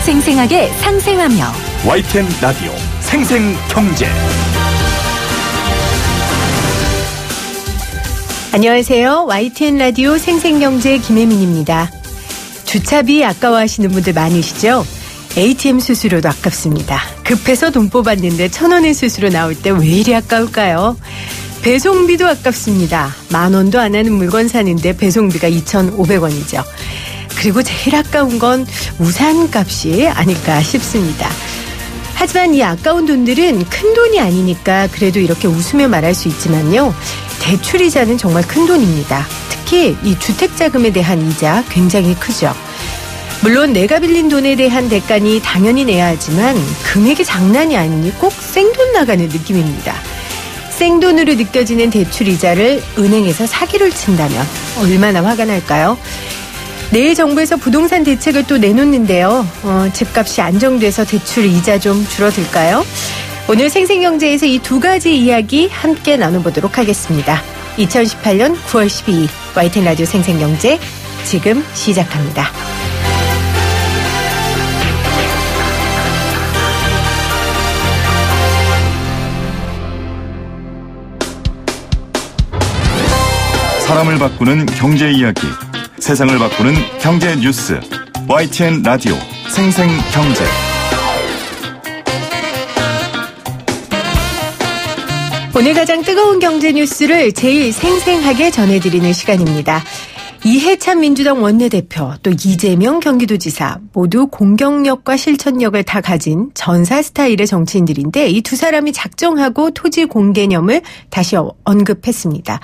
생생하게 상생하며 YTN 라디오 생생경제. 안녕하세요. YTN 라디오 생생경제 김혜민입니다. 주차비 아까워하시는 분들 많으시죠? ATM 수수료도 아깝습니다. 급해서 돈 뽑았는데 1,000원의 수수료 나올 때 왜 이리 아까울까요? 배송비도 아깝습니다. 10,000원도 안 하는 물건 사는데 배송비가 2,500원이죠. 그리고 제일 아까운 건 우산값이 아닐까 싶습니다. 하지만 이 아까운 돈들은 큰 돈이 아니니까 그래도 이렇게 웃으며 말할 수 있지만요. 대출이자는 정말 큰 돈입니다. 특히 이 주택자금에 대한 이자 굉장히 크죠. 물론 내가 빌린 돈에 대한 대가는 당연히 내야 하지만 금액이 장난이 아니니 꼭 생돈 나가는 느낌입니다. 생돈으로 느껴지는 대출이자를 은행에서 사기를 친다면 얼마나 화가 날까요? 내일 정부에서 부동산 대책을 또 내놓는데요. 집값이 안정돼서 대출 이자 좀 줄어들까요? 오늘 생생경제에서 이 두 가지 이야기 함께 나눠보도록 하겠습니다. 2018년 9월 12일 YTN 라디오 생생경제 지금 시작합니다. 사람을 바꾸는 경제 이야기, 세상을 바꾸는 경제 뉴스. YTN 라디오 생생경제. 오늘 가장 뜨거운 경제 뉴스를 제일 생생하게 전해드리는 시간입니다. 이해찬 민주당 원내대표 또 이재명 경기도지사 모두 공격력과 실천력을 다 가진 전사 스타일의 정치인들인데 이 두 사람이 작정하고 토지공개념을 다시 언급했습니다.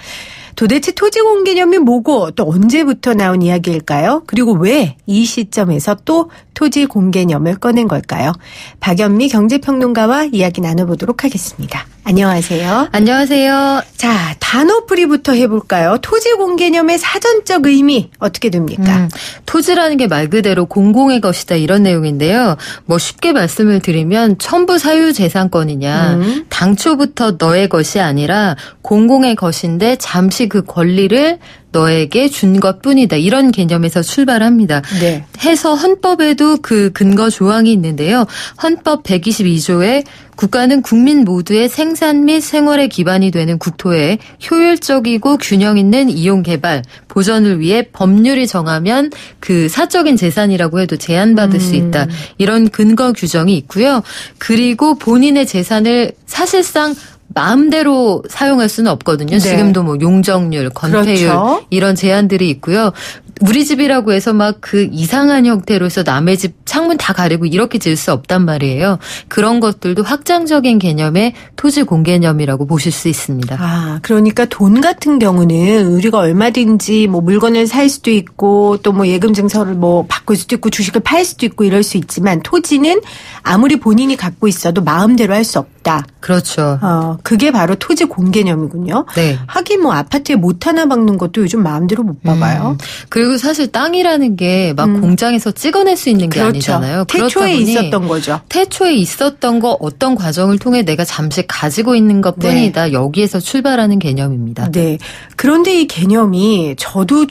도대체 토지공개념이 뭐고 또 언제부터 나온 이야기일까요? 그리고 왜 이 시점에서 또 토지공개념을 꺼낸 걸까요? 박연미 경제평론가와 이야기 나눠보도록 하겠습니다. 안녕하세요. 안녕하세요. 자, 단어풀이부터 해볼까요? 토지공개념의 사전적 의미 어떻게 됩니까? 토지라는 게 말 그대로 공공의 것이다 이런 내용인데요. 뭐 쉽게 말씀을 드리면 첨부 사유재산권이냐 당초부터 너의 것이 아니라 공공의 것인데 잠시 그 권리를 너에게 준 것뿐이다. 이런 개념에서 출발합니다. 네. 해서 헌법에도 그 근거 조항이 있는데요. 헌법 122조에 국가는 국민 모두의 생산 및 생활에 기반이 되는 국토의 효율적이고 균형 있는 이용 개발, 보전을 위해 법률이 정하면 그 사적인 재산이라고 해도 제한받을 수 있다. 이런 근거 규정이 있고요. 그리고 본인의 재산을 사실상 마음대로 사용할 수는 없거든요. 네. 지금도 뭐 용적률, 건폐율 그렇죠. 이런 제한들이 있고요. 우리 집이라고 해서 막 그 이상한 형태로 해서 남의 집 창문 다 가리고 이렇게 지을 수 없단 말이에요. 그런 것들도 확장적인 개념의 토지 공개념이라고 보실 수 있습니다. 아, 그러니까 돈 같은 경우는 우리가 얼마든지 뭐 물건을 살 수도 있고 또 뭐 예금 증서를 뭐 바꿀 수도 있고 주식을 팔 수도 있고 이럴 수 있지만 토지는 아무리 본인이 갖고 있어도 마음대로 할 수 없다. 그렇죠. 그게 바로 토지 공개념이군요. 네. 하긴 뭐 아파트에 못 하나 박는 것도 요즘 마음대로 못 박아요. 그리고 사실 땅이라는 게 막 공장에서 찍어낼 수 있는 게 그렇죠. 아니잖아요. 태초에 있었던 거죠. 태초에 있었던 거 어떤 과정을 통해 내가 잠시 가지고 있는 것뿐이다. 네. 여기에서 출발하는 개념입니다. 네. 그런데 이 개념이 저도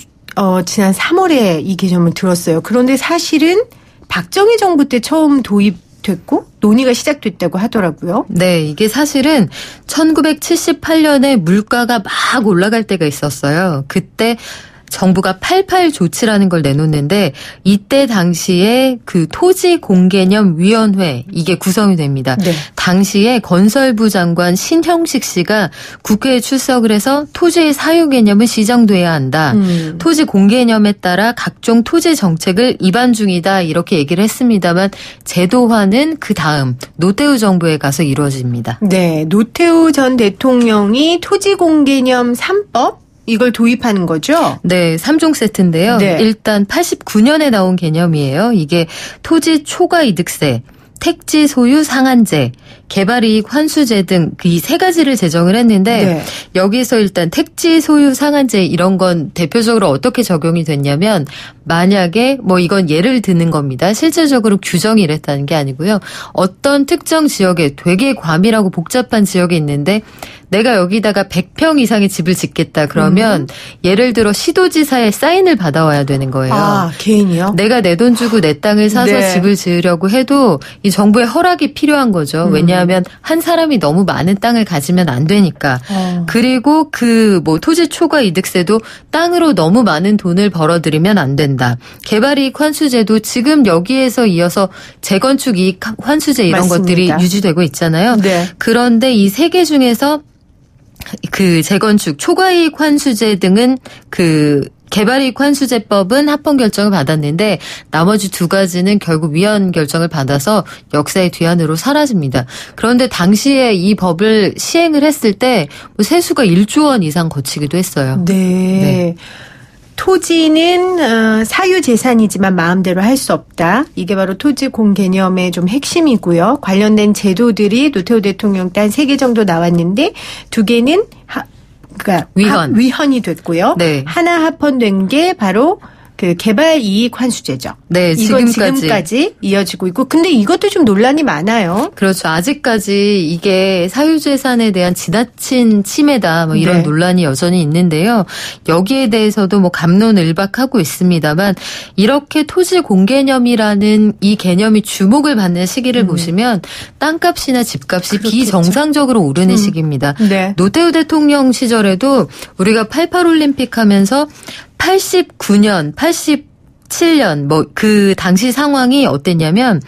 지난 3월에 이 개념을 들었어요. 그런데 사실은 박정희 정부 때 처음 도입됐고 논의가 시작됐다고 하더라고요. 네, 이게 사실은 1978년에 물가가 막 올라갈 때가 있었어요. 그때 정부가 88 조치라는 걸 내놓는데 이때 당시에 그 토지공개념위원회 이게 구성이 됩니다. 네. 당시에 건설부 장관 신형식 씨가 국회에 출석을 해서 토지의 사유 개념은 시정돼야 한다. 토지 공개념에 따라 각종 토지 정책을 위반 중이다 이렇게 얘기를 했습니다만 제도화는 그 다음 노태우 정부에 가서 이루어집니다. 네, 노태우 전 대통령이 토지공개념 3법 이걸 도입하는 거죠? 네, 3종 세트인데요. 네. 일단 89년에 나온 개념이에요. 이게 토지 초과 이득세, 택지 소유 상한제, 개발이익 환수제 등 이 세 가지를 제정을 했는데 네. 여기서 일단 택지 소유 상한제 이런 건 대표적으로 어떻게 적용이 됐냐면 만약에 뭐 이건 예를 드는 겁니다. 실질적으로 규정이 이랬다는 게 아니고요. 어떤 특정 지역에 되게 과밀하고 복잡한 지역이 있는데 내가 여기다가 100평 이상의 집을 짓겠다 그러면 예를 들어 시도지사의 사인을 받아와야 되는 거예요. 아, 개인이요? 내가 내 돈 주고 내 땅을 사서 네. 집을 지으려고 해도 이 정부의 허락이 필요한 거죠. 왜냐하면 한 사람이 너무 많은 땅을 가지면 안 되니까. 그리고 그 뭐 토지 초과 이득세도 땅으로 너무 많은 돈을 벌어들이면 안 된다. 개발이익 환수제도 지금 여기에서 이어서 재건축 이익 환수제 이런 맞습니다. 것들이 유지되고 있잖아요. 네. 그런데 이 세 개 중에서 그 재건축 초과이익 환수제 등은 그 개발이익 환수제법은 합헌 결정을 받았는데 나머지 두 가지는 결국 위헌 결정을 받아서 역사의 뒤안으로 사라집니다. 그런데 당시에 이 법을 시행을 했을 때 세수가 1조 원 이상 거치기도 했어요. 네. 토지는 사유재산이지만 마음대로 할 수 없다. 이게 바로 토지공 개념의 좀 핵심이고요. 관련된 제도들이 노태우 대통령 때 한 3개 정도 나왔는데 2개는 그러니까 위헌이 됐고요. 네. 하나 합헌된 게 바로 그 개발 이익 환수제죠. 네, 이건 지금까지 이어지고 있고, 근데 이것도 좀 논란이 많아요. 그렇죠. 아직까지 이게 사유재산에 대한 지나친 침해다, 뭐 이런 네. 논란이 여전히 있는데요. 여기에 대해서도 뭐 갑론을박하고 있습니다만 이렇게 토지 공개념이라는 이 개념이 주목을 받는 시기를 보시면 땅값이나 집값이 그렇겠죠. 비정상적으로 비정상적으로 오르는 시기입니다. 네. 노태우 대통령 시절에도 우리가 88 올림픽 하면서 89년, 87년 뭐 그 당시 상황이 어땠냐면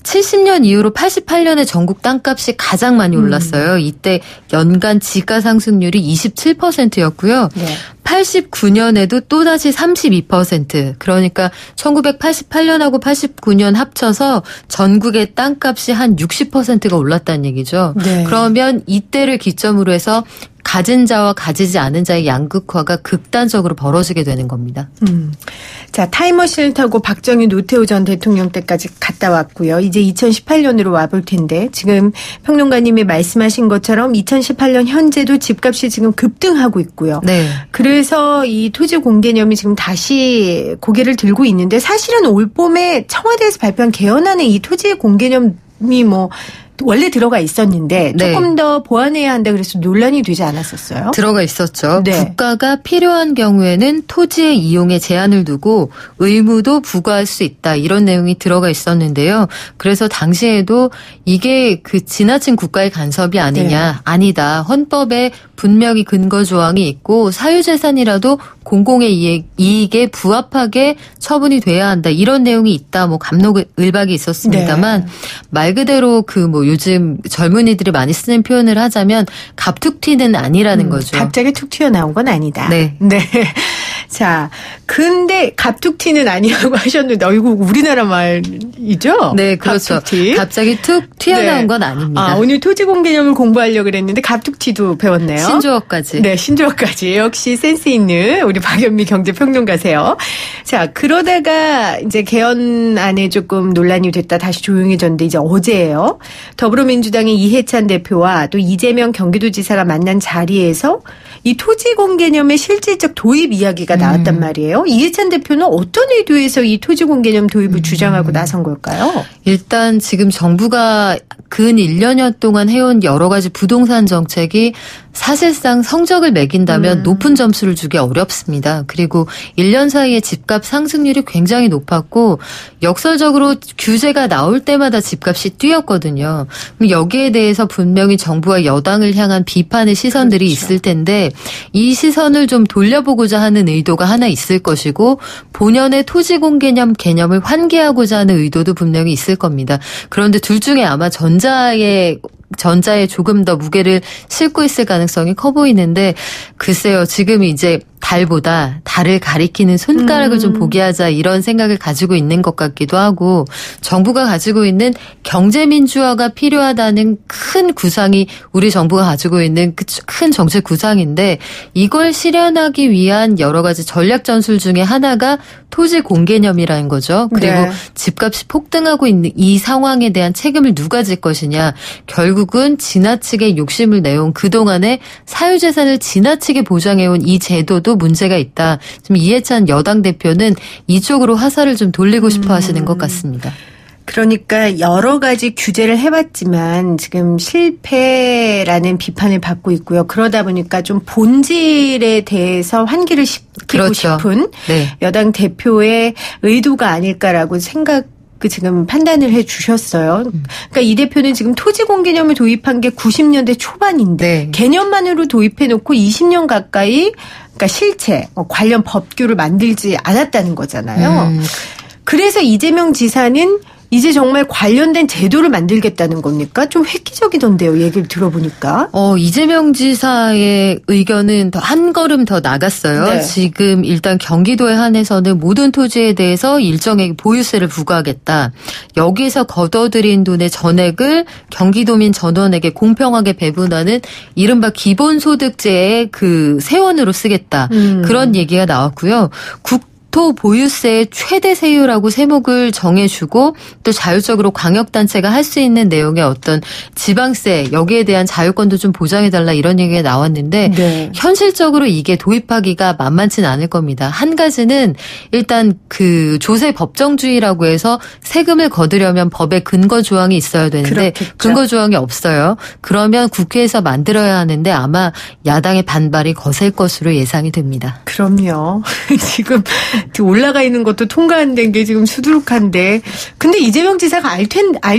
70년 이후로 88년에 전국 땅값이 가장 많이 올랐어요. 이때 연간 지가 상승률이 27%였고요. 네. 89년에도 또다시 32%. 그러니까 1988년하고 89년 합쳐서 전국의 땅값이 한 60%가 올랐다는 얘기죠. 네. 그러면 이때를 기점으로 해서 가진 자와 가지지 않은 자의 양극화가 극단적으로 벌어지게 되는 겁니다. 자, 타임머신을 타고 박정희 노태우 전 대통령 때까지 갔다 왔고요. 이제 2018년으로 와볼 텐데 지금 평론가님이 말씀하신 것처럼 2018년 현재도 집값이 지금 급등하고 있고요. 네. 그래서 이 토지 공개념이 지금 다시 고개를 들고 있는데 사실은 올 봄에 청와대에서 발표한 개헌안에 이 토지 공개념이 뭐 원래 들어가 있었는데 네. 조금 더 보완해야 한다 그래서 논란이 되지 않았었어요? 들어가 있었죠. 네. 국가가 필요한 경우에는 토지의 이용에 제한을 두고 의무도 부과할 수 있다. 이런 내용이 들어가 있었는데요. 그래서 당시에도 이게 그 지나친 국가의 간섭이 아니냐. 네. 아니다. 헌법에 분명히 근거 조항이 있고 사유재산이라도 공공의 이익에 부합하게 처분이 돼야 한다. 이런 내용이 있다. 뭐 갑론을박이 있었습니다만 네. 말 그대로 그 뭐 요즘 젊은이들이 많이 쓰는 표현을 하자면 갑툭튀는 아니라는 거죠. 갑자기 툭 튀어나온 건 아니다. 네. 네. 자, 근데 갑툭튀는 아니라고 하셨는데, 이거 우리나라 말이죠? 네, 그렇죠. 갑툭튀. 갑자기 툭 튀어나온 네. 건 아닙니다. 아, 오늘 토지공개념을 공부하려고 그랬는데 갑툭튀도 배웠네요. 신조어까지. 네, 신조어까지. 역시 센스 있는 우리 박연미 경제평론가세요. 자, 그러다가 이제 개헌안에 조금 논란이 됐다 다시 조용해졌는데 이제 어제예요. 더불어민주당의 이해찬 대표와 또 이재명 경기도지사가 만난 자리에서 이 토지공개념의 실질적 도입 이야기가 나왔단 말이에요. 이해찬 대표는 어떤 의도에서 이 토지공개념 도입을 주장하고 나선 걸까요? 일단 지금 정부가 근 1년여 동안 해온 여러 가지 부동산 정책이 사실상 성적을 매긴다면 높은 점수를 주기 어렵습니다. 그리고 1년 사이에 집값 상승률이 굉장히 높았고 역설적으로 규제가 나올 때마다 집값이 뛰었거든요. 그럼 여기에 대해서 분명히 정부와 여당을 향한 비판의 시선들이 그렇죠. 있을 텐데 이 시선을 좀 돌려보고자 하는 의도가 하나 있을 것이고 본연의 토지공개념 개념을 환기하고자 하는 의도도 분명히 있을 겁니다. 그런데 둘 중에 아마 전자에 조금 더 무게를 싣고 있을 가능성이 커 보이는데 글쎄요. 지금 이제 달보다 달을 가리키는 손가락을 좀 보게 하자 이런 생각을 가지고 있는 것 같기도 하고 정부가 가지고 있는 경제민주화가 필요하다는 큰 구상이 우리 정부가 가지고 있는 큰 정책 구상인데 이걸 실현하기 위한 여러 가지 전략 전술 중에 하나가 토지 공개념이라는 거죠. 그리고 네. 집값이 폭등하고 있는 이 상황에 대한 책임을 누가 질 것이냐. 결국은 지나치게 욕심을 내온 그동안의 사유재산을 지나치게 보장해온 이 제도도 문제가 있다. 지금 이해찬 여당 대표는 이쪽으로 화살을 좀 돌리고 싶어 하시는 것 같습니다. 그러니까 여러 가지 규제를 해봤지만 지금 실패라는 비판을 받고 있고요. 그러다 보니까 좀 본질에 대해서 환기를 시키고 그렇죠. 싶은 네. 여당 대표의 의도가 아닐까라고 지금 판단을 해 주셨어요. 그러니까 이 대표는 지금 토지공개념을 도입한 게 90년대 초반인데 네. 개념만으로 도입해 놓고 20년 가까이 그러니까 실체 관련 법규를 만들지 않았다는 거잖아요. 그래서 이재명 지사는 이제 정말 관련된 제도를 만들겠다는 겁니까? 좀 획기적이던데요. 얘기를 들어보니까. 이재명 지사의 의견은 더 한 걸음 더 나갔어요. 네. 지금 일단 경기도에 한해서는 모든 토지에 대해서 일정액 보유세를 부과하겠다. 여기에서 걷어들인 돈의 전액을 경기도민 전원에게 공평하게 배분하는 이른바 기본소득제의 그 세원으로 쓰겠다. 그런 얘기가 나왔고요. 국토 보유세의 최대 세율하고 세목을 정해주고 또 자율적으로 광역단체가 할 수 있는 내용의 어떤 지방세 여기에 대한 자유권도 좀 보장해달라 이런 얘기가 나왔는데 네. 현실적으로 이게 도입하기가 만만치는 않을 겁니다. 한 가지는 일단 그 조세 법정주의라고 해서 세금을 거두려면 법에 근거 조항이 있어야 되는데 그렇겠죠. 근거 조항이 없어요. 그러면 국회에서 만들어야 하는데 아마 야당의 반발이 거셀 것으로 예상이 됩니다. 그럼요. 지금 올라가 있는 것도 통과 안 된 게 지금 수두룩한데. 근데 이재명 지사가 알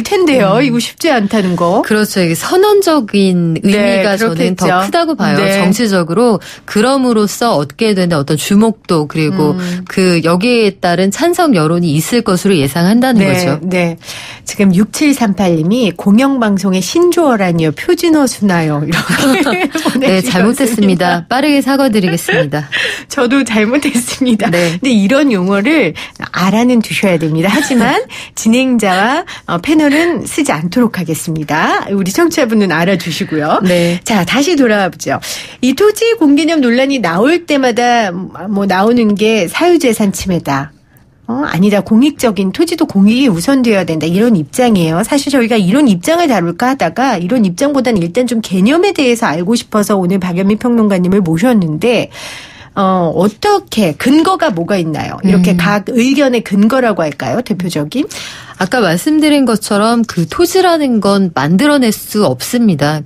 텐데요. 이거 쉽지 않다는 거. 그렇죠. 이게 선언적인 의미가 저는 더 크다고 봐요. 네. 정치적으로. 그럼으로써 얻게 되는 어떤 주목도 그리고 그 여기에 따른 찬성 여론이 있을 것으로 예상한다는 거죠. 네. 지금 6738님이 공영방송의 신조어라니요. 표준어 수나요. 이렇게 네, 잘못했습니다. 빠르게 사과드리겠습니다. 저도 잘못했습니다. 네. 근데 이런 용어를 알아는 두셔야 됩니다. 하지만 진행자와 패널은 쓰지 않도록 하겠습니다. 우리 청취자분은 알아주시고요. 네. 자, 다시 돌아와 보죠. 이 토지 공개념 논란이 나올 때마다 뭐 나오는 게 사유재산 침해다. 아니다. 공익적인 토지도 공익이 우선되어야 된다. 이런 입장이에요. 사실 저희가 이런 입장을 다룰까 하다가 이런 입장보다는 일단 좀 개념에 대해서 알고 싶어서 오늘 박연미 평론가님을 모셨는데 어떻게 근거가 뭐가 있나요? 이렇게 각 의견의 근거라고 할까요? 대표적인? 아까 말씀드린 것처럼 그 토지라는 건 만들어낼 수 없습니다.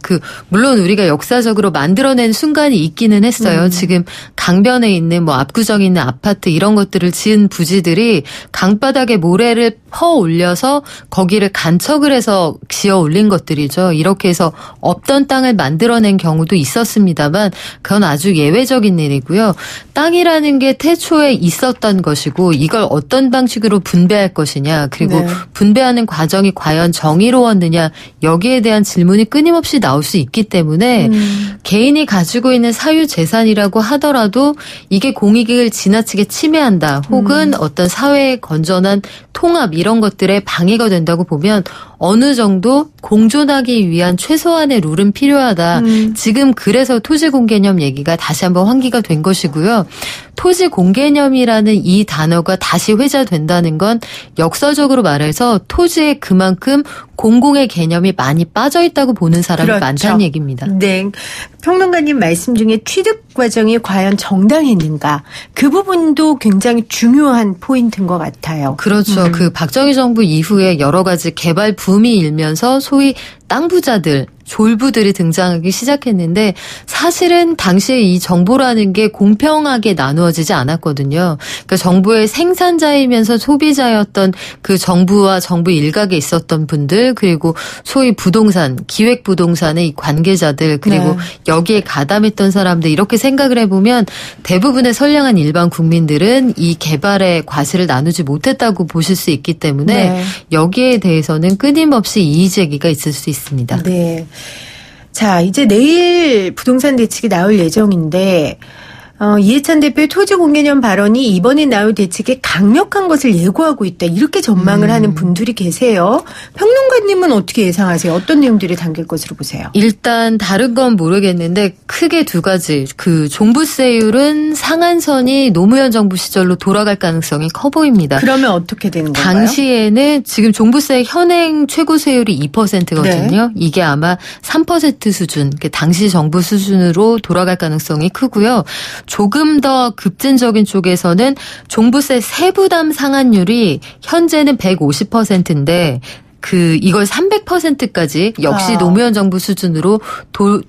물론 우리가 역사적으로 만들어낸 순간이 있기는 했어요. 지금 강변에 있는 뭐 압구정에 있는 아파트 이런 것들을 지은 부지들이 강바닥에 모래를 퍼 올려서 거기를 간척을 해서 지어 올린 것들이죠. 이렇게 해서 없던 땅을 만들어낸 경우도 있었습니다만 그건 아주 예외적인 일이고요. 땅이라는 게 태초에 있었던 것이고 이걸 어떤 방식으로 분배할 것이냐 그리고 네. 분배하는 과정이 과연 정의로웠느냐 여기에 대한 질문이 끊임없이 나올 수 있기 때문에 개인이 가지고 있는 사유재산이라고 하더라도 이게 공익을 지나치게 침해한다 혹은 어떤 사회의 건전한 통합 이런 것들에 방해가 된다고 보면 어느 정도 공존하기 위한 최소한의 룰은 필요하다. 지금 그래서 토지공개념 얘기가 다시 한번 환기가 된 것이고요. 토지공개념이라는 이 단어가 다시 회자된다는 건 역사적으로 말해서 토지에 그만큼 공공의 개념이 많이 빠져 있다고 보는 사람이 그렇죠. 많다는 얘기입니다. 네. 평론가님 말씀 중에 취득 과정이 과연 정당했는가 그 부분도 굉장히 중요한 포인트인 것 같아요. 그렇죠. 그 박정희 정부 이후에 여러 가지 개발 붐이 일면서 소위 땅 부자들 졸부들이 등장하기 시작했는데 사실은 당시에 이 정보라는 게 공평하게 나누어지지 않았거든요. 그러니까 정부의 생산자이면서 소비자였던 그 정부와 정부 일각에 있었던 분들 그리고 소위 부동산, 기획부동산의 이 관계자들 그리고 네. 여기에 가담했던 사람들 이렇게 생각을 해보면 대부분의 선량한 일반 국민들은 이 개발의 과실을 나누지 못했다고 보실 수 있기 때문에 네. 여기에 대해서는 끊임없이 이의제기가 있을 수 있습니다. 네. 자, 이제 내일 부동산 대책이 나올 예정인데 이해찬 대표의 토지공개념 발언이 이번에 나올 대책에 강력한 것을 예고하고 있다. 이렇게 전망을 하는 분들이 계세요. 평론가님은 어떻게 예상하세요? 어떤 내용들이 담길 것으로 보세요? 일단 다른 건 모르겠는데 크게 두 가지. 그 종부세율은 상한선이 노무현 정부 시절로 돌아갈 가능성이 커 보입니다. 그러면 어떻게 되는 건가요? 당시에는 지금 종부세 현행 최고세율이 2%거든요. 네. 이게 아마 3% 수준, 당시 정부 수준으로 돌아갈 가능성이 크고요. 조금 더 급진적인 쪽에서는 종부세 세부담 상환율이 현재는 150%인데 이걸 300%까지 역시 노무현 정부 수준으로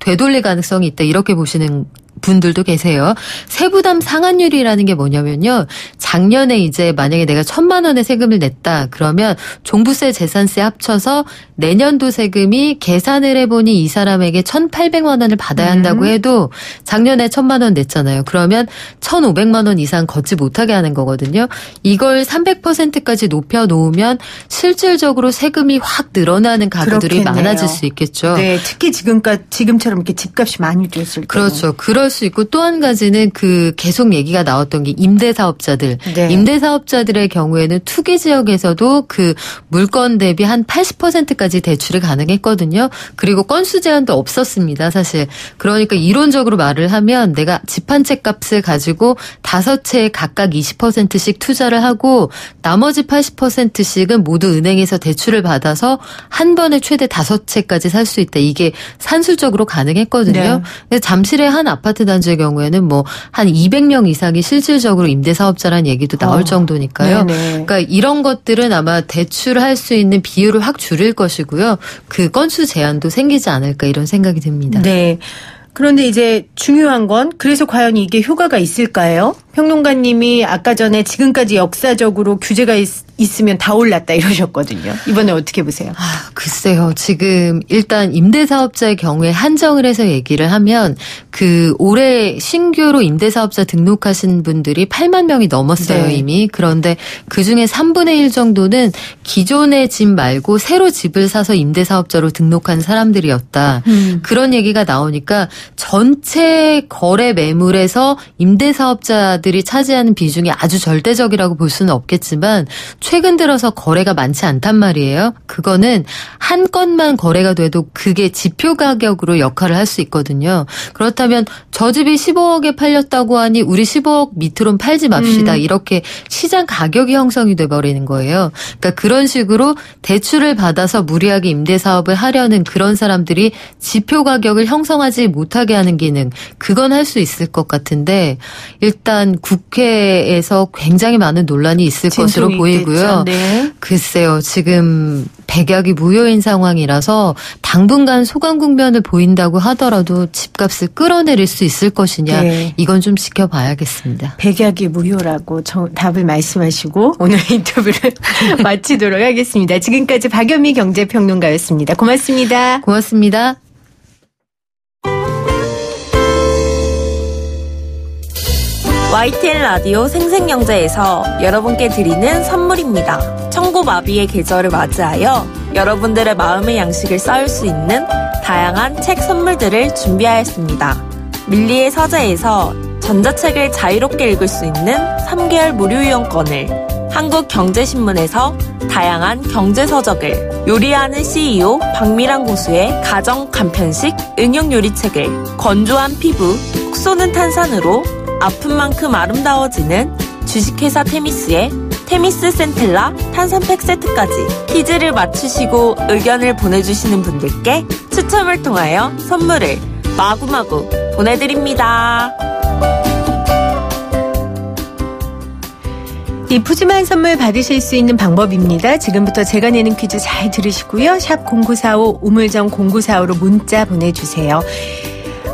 되돌릴 가능성이 있다. 이렇게 보시는 분들도 계세요. 세부담 상환율이라는 게 뭐냐면요. 작년에 이제 만약에 내가 1,000만 원의 세금을 냈다. 그러면 종부세, 재산세 합쳐서 내년도 세금이 계산을 해보니 이 사람에게 1,800만 원을 받아야 한다고 해도 작년에 1,000만 원 냈잖아요. 그러면 1,500만 원 이상 걷지 못하게 하는 거거든요. 이걸 300%까지 높여놓으면 실질적으로 세금이 확 늘어나는 가구들이 그렇겠네요. 많아질 수 있겠죠. 네, 특히 지금처럼 이렇게 집값이 많이 뛰었을 때. 그렇죠. 그럴 수 있고 또 한 가지는 계속 얘기가 나왔던 게 임대사업자들. 네. 임대사업자들의 경우에는 투기 지역에서도 물건 대비 한 80%까지 대출이 가능했거든요. 그리고 건수 제한도 없었습니다, 사실. 그러니까 이론적으로 말을 하면 내가 집 한 채 값을 가지고 5채에 각각 20%씩 투자를 하고 나머지 80%씩은 모두 은행에서 대출을 받아서 한 번에 최대 5채까지 살 수 있다. 이게 산술적으로 가능했거든요. 네. 잠실의 한 아파트 단지의 경우에는 한 200명 이상이 실질적으로 임대사업자라는 얘기도 나올 정도니까요. 네네. 그러니까 이런 것들은 아마 대출할 수 있는 비율을 확 줄일 것이고요. 건수 제한도 생기지 않을까 이런 생각이 듭니다. 네. 그런데 이제 중요한 건 그래서 과연 이게 효과가 있을까요? 평론가님이 아까 전에 지금까지 역사적으로 규제가 있으면 다 올랐다 이러셨거든요. 이번에 어떻게 보세요? 글쎄요. 지금 일단 임대사업자의 경우에 한정을 해서 얘기를 하면 올해 신규로 임대사업자 등록하신 분들이 8만 명이 넘었어요. 네. 이미. 그런데 그중에 3분의 1 정도는 기존의 집 말고 새로 집을 사서 임대사업자로 등록한 사람들이었다. 그런 얘기가 나오니까 전체 거래 매물에서 임대사업자들이 차지하는 비중이 아주 절대적이라고 볼 수는 없겠지만 최근 들어서 거래가 많지 않단 말이에요. 그거는 한 건만 거래가 돼도 그게 지표 가격으로 역할을 할 수 있거든요. 그렇다면 저 집이 15억에 팔렸다고 하니 우리 15억 밑으로는 팔지 맙시다. 이렇게 시장 가격이 형성이 돼버리는 거예요. 그러니까 그런 식으로 대출을 받아서 무리하게 임대사업을 하려는 그런 사람들이 지표 가격을 형성하지 못하게 하는 기능, 그건 할 수 있을 것 같은데 일단 국회에서 굉장히 많은 논란이 있을 것으로 보이고요. 네. 글쎄요. 지금 백약이 무효인 상황이라서 당분간 소강 국면을 보인다고 하더라도 집값을 끌어내릴 수 있을 것이냐. 네. 이건 좀 지켜봐야겠습니다. 백약이 무효라고 답을 말씀하시고 오늘 인터뷰를 마치도록 하겠습니다. 지금까지 박연미 경제평론가였습니다. 고맙습니다. 고맙습니다. YTN 라디오 생생경제에서 여러분께 드리는 선물입니다. 청고마비의 계절을 맞이하여 여러분들의 마음의 양식을 쌓을 수 있는 다양한 책 선물들을 준비하였습니다. 밀리의 서재에서 전자책을 자유롭게 읽을 수 있는 3개월 무료 이용권을, 한국경제신문에서 다양한 경제서적을, 요리하는 CEO 박미란 고수의 가정 간편식 응용요리책을, 건조한 피부 톡 쏘는 탄산으로 아픈 만큼 아름다워지는 주식회사 테미스의 테미스 센텔라 탄산팩 세트까지 퀴즈를 맞추시고 의견을 보내주시는 분들께 추첨을 통하여 선물을 마구마구 보내드립니다. 이 푸짐한 선물 받으실 수 있는 방법입니다. 지금부터 제가 내는 퀴즈 잘 들으시고요. 샵 0945 우물정 0945로 문자 보내주세요.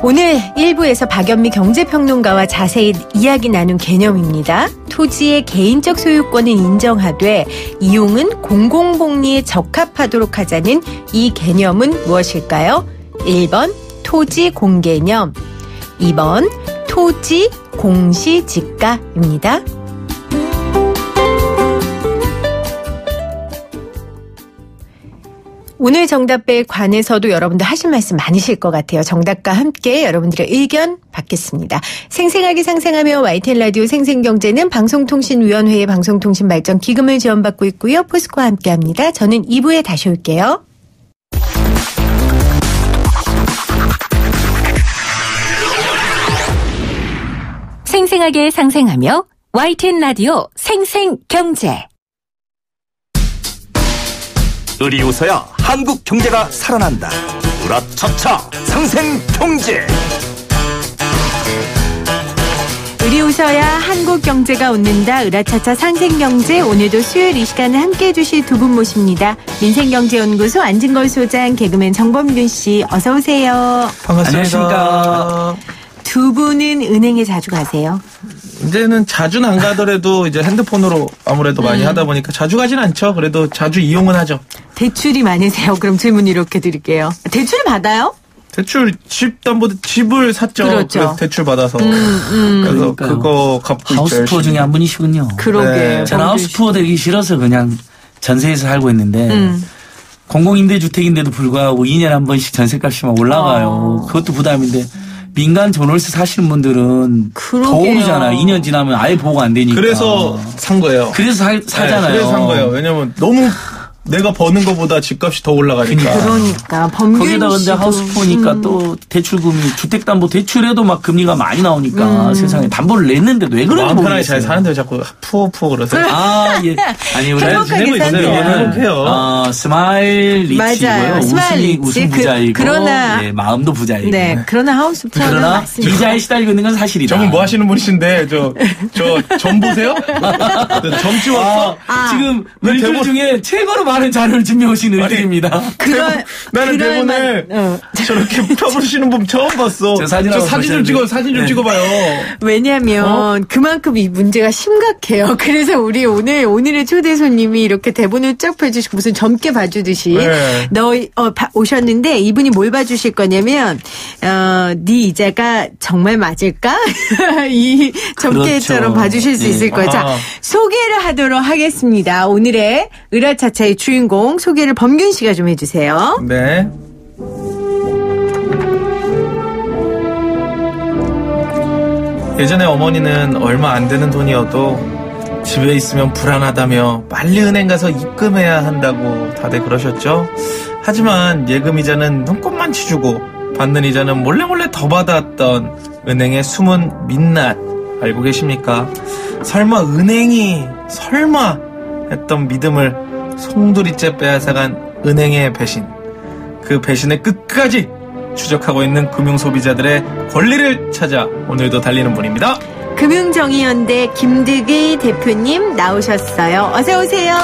오늘 1부에서 박연미 경제평론가와 자세히 이야기 나눈 개념입니다. 토지의 개인적 소유권은 인정하되 이용은 공공복리에 적합하도록 하자는 이 개념은 무엇일까요? 1번 토지 공개념, 2번 토지 공시지가입니다. 오늘 정답에 관해서도 여러분들 하실 말씀 많으실 것 같아요. 정답과 함께 여러분들의 의견 받겠습니다. 생생하게 상생하며 YTN 라디오 생생경제는 방송통신위원회의 방송통신발전기금을 지원받고 있고요. 포스코와 함께합니다. 저는 2부에 다시 올게요. 생생하게 상생하며 YTN 라디오 생생경제. 을이 웃어야 한국 경제가 살아난다. 으라차차 상생경제. 웃어야 한국 경제가 웃는다. 으라차차 상생경제. 오늘도 수요일 이 시간에 함께해 주실 두 분 모십니다. 민생경제연구소 안진걸 소장, 개그맨 정범균 씨, 어서 오세요. 반갑습니다. 안녕하십니까. 두 분은 은행에 자주 가세요? 이제는 자주는 안 가더라도 이제 핸드폰으로 아무래도 많이 하다 보니까 자주 가진 않죠. 그래도 자주 이용은 하죠. 대출이 많으세요? 그럼 질문 이렇게 드릴게요. 대출을 받아요? 대출 집을 샀죠. 그렇죠. 그래서 대출 받아서. 그래서 그러니까요. 그거 갚고 하우스푸어 있죠. 중에 한 분이시군요. 그러게. 네. 저는 하우스푸어 되기 싫어서 그냥 전세에서 살고 있는데 공공임대주택인데도 불구하고 2년에 한 번씩 전세값이 막 올라가요. 그것도 부담인데 민간 전월세 사시는 분들은 그러게요. 더 오르잖아요. 2년 지나면 아예 보호가 안 되니까. 그래서 산 거예요. 그래서 사잖아요. 네, 그래서 산 거예요. 왜냐면 너무 내가 버는 것보다 집값이 더 올라가니까. 그러니까 범균 거기다 근데 씨도 하우스푸어니까 또 대출금이 주택담보대출에도 막 금리가 많이 나오니까 세상에 담보를 냈는데도 왜 그런지 마음 편하게 모르겠어요. 잘 사는데 자꾸 푸어 그러세요. 아, 예. 아니, 우리 행복하게 사세요. 행복해요. 스마일 리치고요. 맞아요. 스마일 웃음 리치. 부자이고. 그러나 네, 마음도 부자이고. 네, 그러나 하우스푸어는 그러나 맞습니다. 이자에 시달리고 있는 건 사실이다. 저분 뭐 하시는 분이신데 점 보세요? 점 찍었어? 지금 왜 일주일 대본- 중에 최고로 많은 자료를 준비해 오신 의견입니다. 나는 대본을 저렇게 펴보시는 분 처음 봤어. 저 사진 좀 찍어봐요. 왜냐하면 그만큼 이 문제가 심각해요. 그래서 우리 오늘의 초대 손님이 이렇게 대본을 쫙 펴주시고 무슨 점괘 봐주듯이 네. 오셨는데 이분이 뭘 봐주실 거냐면 네 이자가 정말 맞을까? 이 점괘처럼 그렇죠. 봐주실 수 네. 있을 거예요. 자, 아. 소개를 하도록 하겠습니다. 오늘의 으라차차의 주인공 소개를 범균 씨가 좀 해주세요. 네. 예전에 어머니는 얼마 안 되는 돈이어도 집에 있으면 불안하다며 빨리 은행 가서 입금해야 한다고 다들 그러셨죠? 하지만 예금 이자는 눈꼽만치 주고 받는 이자는 몰래 더 받았던 은행의 숨은 민낯 알고 계십니까? 설마 은행이 했던 믿음을 송두리째 빼앗아간 은행의 배신. 그 배신의 끝까지 추적하고 있는 금융소비자들의 권리를 찾아 오늘도 달리는 분입니다. 금융정의연대 김득의 대표님 나오셨어요. 어서 오세요.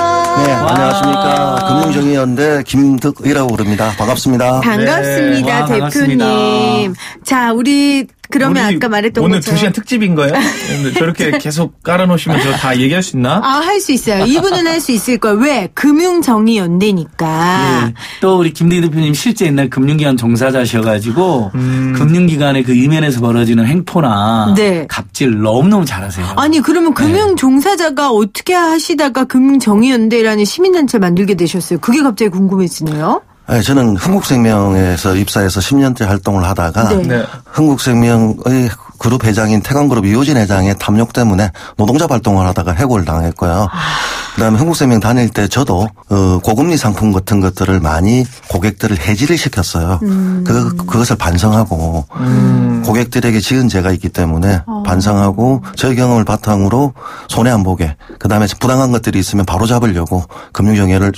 네, 안녕하십니까. 금융정의연대 김득의라고 부릅니다. 반갑습니다. 반갑습니다, 네. 와, 대표님. 반갑습니다. 자, 우리 그러면 우리 아까 말했던 오늘 것처럼 2시간 특집인 거예요? 근데 저렇게 계속 깔아놓으시면 저 다 얘기할 수 있나? 할 수 있어요. 이분은 할 수 있을 거예요. 왜? 금융정의연대니까. 네. 또 우리 김대희 대표님 실제 옛날 금융기관 종사자셔가지고 금융기관의 그 이면에서 벌어지는 횡포나 네. 갑질 너무너무 잘하세요. 아니 그러면 금융 종사자가 어떻게 하시다가 금융정의연대라는 시민단체 만들게 되셨어요? 그게 갑자기 궁금해지네요. 네, 저는 흥국생명에서 입사해서 10년째 활동을 하다가 네. 네. 흥국생명의 그룹 회장인 태광그룹 이호진 회장의 탐욕 때문에 노동자 활동을 하다가 해고를 당했고요. 그다음에 흥국생명 다닐 때 저도 고금리 상품 같은 것들을 많이 고객들을 해지를 시켰어요. 그것을 반성하고 고객들에게 지은 죄가 있기 때문에 반성하고 저희 경험을 바탕으로 손해 안 보게 그다음에 부당한 것들이 있으면 바로 잡으려고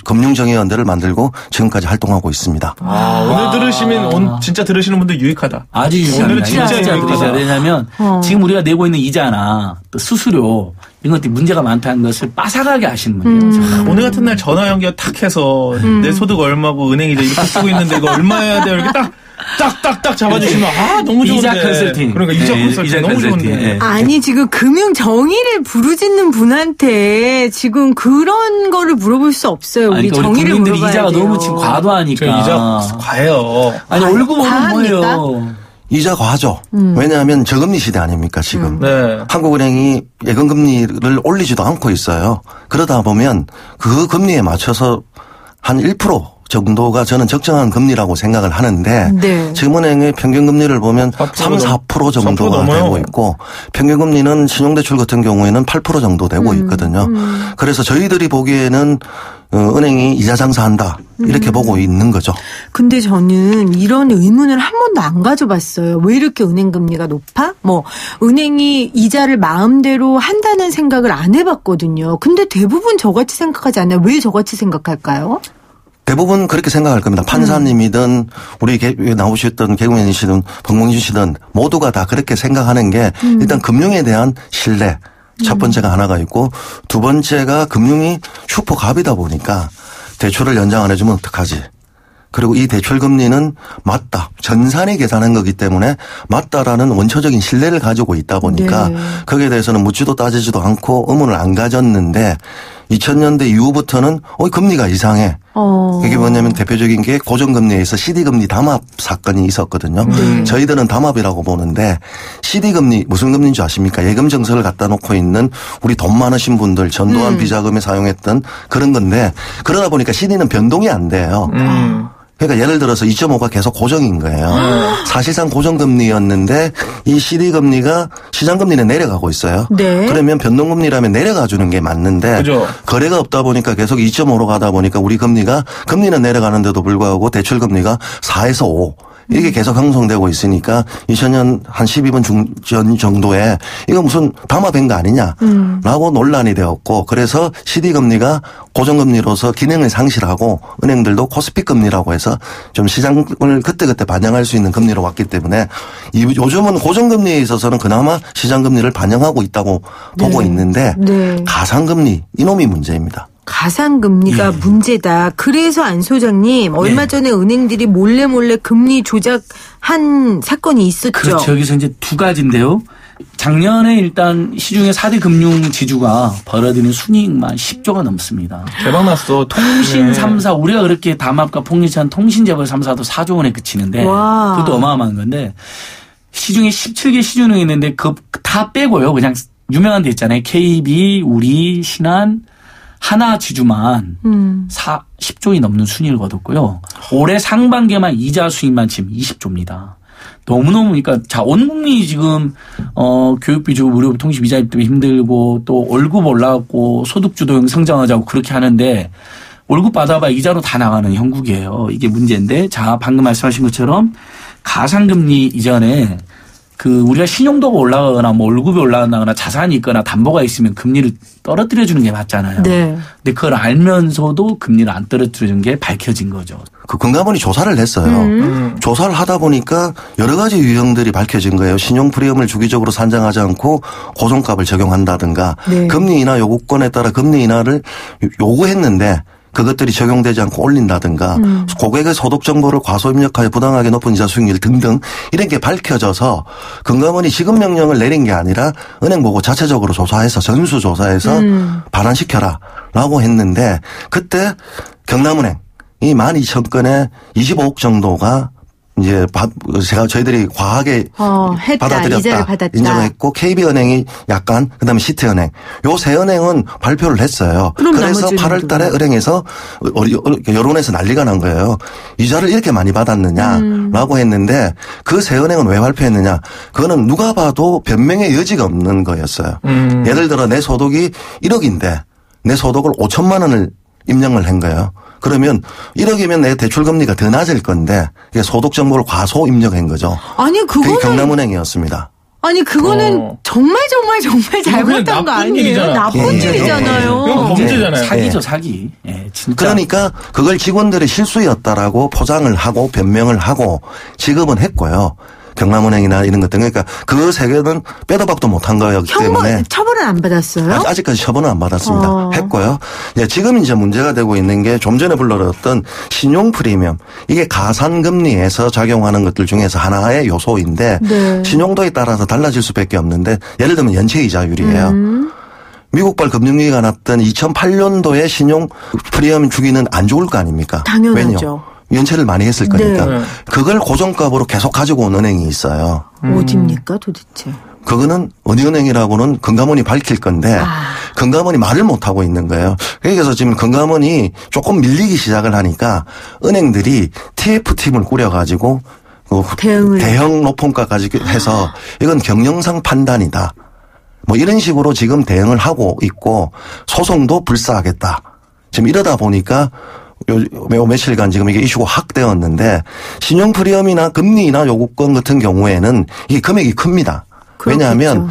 금융정의연대를 만들고 지금까지 활동하고 있습니다. 오늘 들으시면 진짜 들으시는 분들 유익하다. 아주 유익합니다. 오늘은 진짜 들으셔야 유익하다. 되냐면 지금 우리가 내고 있는 이자나 또 수수료 이런 것들이 문제가 많다는 것을 빠삭하게 아시는 분이에요. 정말. 오늘 같은 날 전화 연결 탁 해서 내 소득 얼마고 은행 이자 이렇게 쓰고 있는데 이거 얼마 해야 돼요? 이렇게 딱딱딱 잡아주시면 너무 좋은데. 이자 컨설팅. 그러니까 이자 네, 컨설팅 이자 너무 컨설팅. 좋은데. 네. 아니 지금 금융정의를 부르짖는 분한테 지금 그런 거를 물어볼 수 없어요. 우리 아니, 그러니까 우리 정의를 국민들이 물어봐야 이자가 돼요. 너무 지금 과도하니까. 저 이자 과해요. 아니 월급은 과합니까? 뭐예요? 이자 과하죠. 왜냐하면 저금리 시대 아닙니까 지금. 네. 한국은행이 예금금리를 올리지도 않고 있어요. 그러다 보면 그 금리에 맞춰서 한 1% 정도가 저는 적정한 금리라고 생각을 하는데 네. 지금 은행의 평균 금리를 보면 3, 4% 정도가 4% 넘어요. 되고 있고 평균 금리는 신용대출 같은 경우에는 8% 정도 되고 있거든요. 그래서 저희들이 보기에는 은행이 이자 장사한다 이렇게 보고 있는 거죠. 근데 저는 이런 의문을 한 번도 안 가져봤어요. 왜 이렇게 은행 금리가 높아? 은행이 이자를 마음대로 한다는 생각을 안 해봤거든요. 근데 대부분 저같이 생각하지 않아요. 왜 저같이 생각할까요? 대부분 그렇게 생각할 겁니다. 판사님이든 우리 나오셨던 개그맨이시든 박몽준 씨든 모두가 다 그렇게 생각하는 게 일단 금융에 대한 신뢰 첫 번째가 하나가 있고 두 번째가 금융이 슈퍼갑이다 보니까 대출을 연장 안 해주면 어떡하지. 그리고 이 대출 금리는 맞다. 전산이 계산한 거기 때문에 맞다라는 원초적인 신뢰를 가지고 있다 보니까 네. 거기에 대해서는 묻지도 따지지도 않고 의문을 안 가졌는데 2000년대 이후부터는 금리가 이상해. 이게 뭐냐면 대표적인 게 고정금리에서 CD금리 담합 사건이 있었거든요. 저희들은 담합이라고 보는데 CD금리 무슨 금리인 줄 아십니까? 예금 정서를 갖다 놓고 있는 우리 돈 많으신 분들 전두환 비자금에 사용했던 그런 건데 그러다 보니까 CD는 변동이 안 돼요. 그러니까 예를 들어서 2.5가 계속 고정인 거예요. 사실상 고정금리였는데 이 CD금리가 시장금리는 내려가고 있어요. 네. 그러면 변동금리라면 내려가 주는 게 맞는데 그죠. 거래가 없다 보니까 계속 2.5로 가다 보니까 우리 금리는 내려가는데도 불구하고 대출금리가 4에서 5. 이게 계속 형성되고 있으니까 2000년 한 12분 전 정도에 이거 무슨 담합인 거 아니냐라고 논란이 되었고 그래서 CD금리가 고정금리로서 기능을 상실하고 은행들도 코스피금리라고 해서 좀 시장을 그때그때 반영할 수 있는 금리로 왔기 때문에 요즘은 고정금리에 있어서는 그나마 시장금리를 반영하고 있다고 보고 있는데 가상금리 이놈이 문제입니다. 가상금리가 문제다. 그래서 안 소장님 얼마 전에 은행들이 몰래 금리 조작한 사건이 있었죠. 그렇죠. 여기서 이제 두 가지인데요. 작년에 일단 시중에 4대 금융 지주가 벌어들인 순이익만 10조가 넘습니다. 대박났어. 통신 3사 우리가 그렇게 담합과 폭리한 통신재벌 3사도 4조 원에 그치는데 와. 그것도 어마어마한 건데 시중에 17개 시중은행이 있는데 그 다 빼고요. 그냥 유명한 데 있잖아요. KB, 우리, 신한 하나 지주만 10조이 넘는 순위를 거뒀고요. 올해 상반기에만 이자 수익만 지금 20조입니다. 너무너무 그러니까 온 국민이 지금 교육비 주고 무료비 통신비 이자 때문에 힘들고 또 월급 올라갔고 소득 주도형 성장하자고 그렇게 하는데 월급 받아봐 이자로 다 나가는 형국이에요. 이게 문제인데 자 방금 말씀하신 것처럼 가상금리 이전에 우리가 신용도가 올라가거나 월급이 올라가거나 자산이 있거나 담보가 있으면 금리를 떨어뜨려 주는 게 맞잖아요. 네. 근데 그걸 알면서도 금리를 안 떨어뜨려 주는 게 밝혀진 거죠. 금감원이 조사를 했어요. 조사를 하다 보니까 여러 가지 유형들이 밝혀진 거예요. 신용 프리미엄을 주기적으로 산정하지 않고 고정값을 적용한다든가 금리 인하 요구권에 따라 금리 인하를 요구했는데 그것들이 적용되지 않고 올린다든가 고객의 소득 정보를 과소 입력하여 부당하게 높은 이자 수익률 등등 이런 게 밝혀져서 금감원이 지급 명령을 내린 게 아니라 은행 보고 자체적으로 조사해서 전수조사해서 반환시켜라라고 했는데 그때 경남은행 이 12,000건에 25억 정도가 이제 저희들이 과하게 받아들였다 인정했고 KB은행이 약간 그다음에 시티은행 요 세 은행은 발표를 했어요. 그래서 8월 달에 은행에서 여론에서 난리가 난 거예요. 이자를 이렇게 많이 받았느냐라고 했는데 그 세 은행은 왜 발표했느냐. 그거는 누가 봐도 변명의 여지가 없는 거였어요. 예를 들어 내 소득이 1억인데 내 소득을 5천만 원을 입력을 한 거예요. 그러면 1억이면 내 대출금리가 더 낮을 건데 소득 정보를 과소 입력한 거죠. 아니 그거는 그게 경남은행이었습니다. 아니 그거는 정말 잘못한 거 아니에요? 일이잖아. 나쁜 일이잖아요. 범죄잖아요. 사기죠 사기. 진짜. 그러니까 그걸 직원들의 실수였다라고 포장을 하고 변명을 하고 지급은 했고요. 경남은행이나 이런 것들 그러니까 그 세 개는 빼도 박도 못한 거였기 때문에 처벌은 안 받았어요? 아직까지 처벌은 안 받았습니다. 했고요. 지금 이제 문제가 되고 있는 게 좀 전에 불러들었던 신용 프리미엄 이게 가산금리에서 작용하는 것들 중에서 하나의 요소인데 신용도에 따라서 달라질 수밖에 없는데 예를 들면 연체 이자율이에요. 미국발 금융위기가 났던 2008년도에 신용 프리미엄 주기는 안 좋을 거 아닙니까? 당연하죠. 왜요? 연체를 많이 했을 거니까. 그걸 고정값으로 계속 가지고 온 은행이 있어요. 어디입니까 도대체? 그거는 어디 은행이라고는 금감원이 밝힐 건데 금감원이 말을 못하고 있는 거예요. 그래서 지금 금감원이 조금 밀리기 시작을 하니까 은행들이 TF팀을 꾸려가지고 대형 높음가까지 해서 이건 경영상 판단이다. 뭐 이런 식으로 지금 대응을 하고 있고 소송도 불사하겠다. 지금 이러다 보니까 요 며칠간 지금 이게 이슈가 확 되었는데 신용 프리미엄이나 금리 인하 요구권 같은 경우에는 이게 금액이 큽니다. 왜냐하면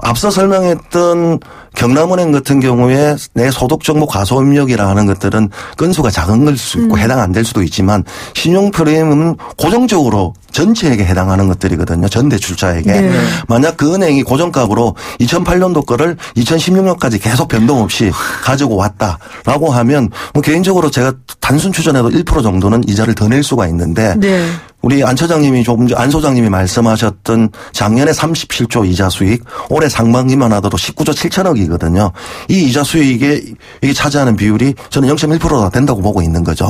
앞서 설명했던 경남은행 같은 경우에 내 소득 정보 과소 입력이라 하는 것들은 건수가 작은 걸 수 있고 해당 안 될 수도 있지만 신용 프리미엄은 고정적으로 전체에게 해당하는 것들이거든요. 전 대출자에게. 네. 만약 그 은행이 고정값으로 2008년도 거를 2016년까지 계속 변동 없이 가지고 왔다라고 하면 뭐 개인적으로 제가 단순 추정해도 1% 정도는 이자를 더 낼 수가 있는데 네. 우리 안 소장님이 안 소장님이 말씀하셨던 작년에 37조 이자 수익, 올해 상반기만 하더라도 19조 7천억이거든요. 이 이자 수익에 이게 차지하는 비율이 저는 0.1%가 된다고 보고 있는 거죠.